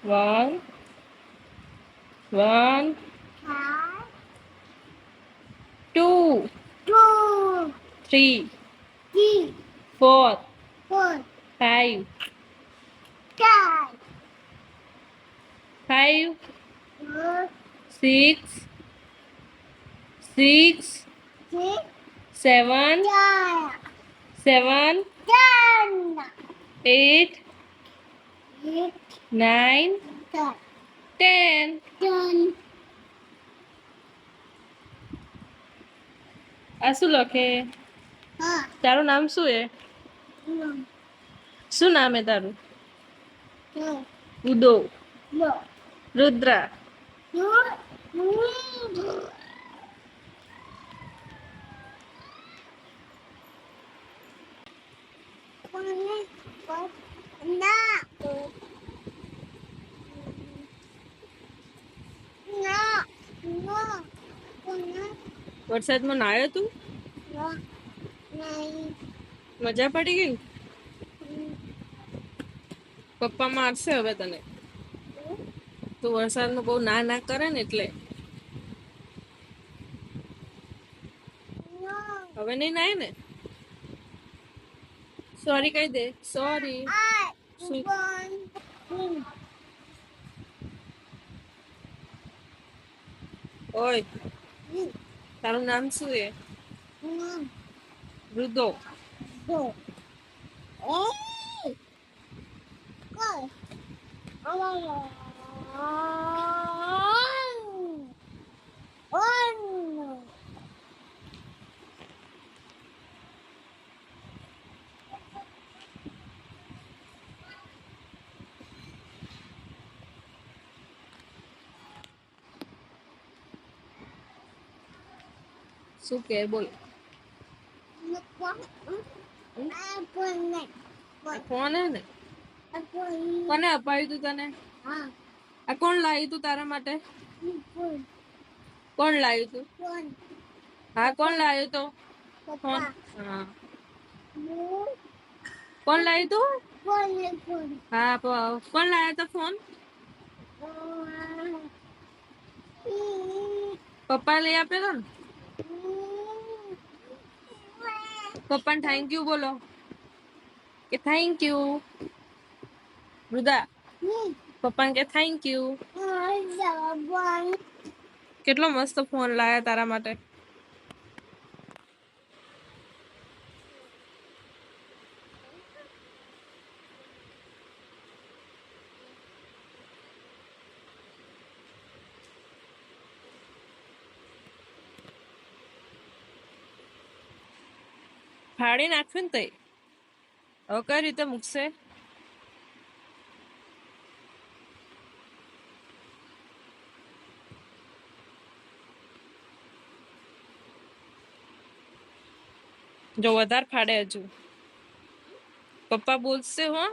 One, one, two, three, four, five, five, six, six, seven, seven, eight, nine, 10. આ શું લખે? તારું નામ શું હે? શું નામ હે તારું? ઉદો, રુદ્રા. વરસાદમાં નાયો તું? મજા પડી ગઈ? પપ્પા મારશે હવે તને. તું વરસાદમાં બહુ ના કરે ને એટલે. હવે નહીં નાય ને? સોરી કહી દે. સોરી. ઓય, તારું નામ શું હે? રુદો. શું કે બોલ? ફોન હે ને? કોને અપાવ્યું તું તને? આ કોણ લાવ્યું તું તારા માટે? કોણ લાવ્યું તું? હા, કોણ લાવ્યું તો? ફોન. હા, કોણ લાવ્યું તું? હા, કોણ લાવ્યો તો ફોન? પપ્પા લઈ આપેલો ને? પપ્પાને થેન્ક યુ બોલો કે થેન્ક યુ. રુદા, પપ્પાને કે થેન્ક યુ. કેટલો મસ્ત ફોન લાયા તારા માટે. ફાડી નાખ્યું ને તઈ. હવે કઈ રીતે મૂકશે? જો વધારે ફાડે હજુ પપ્પા બોલશે હો.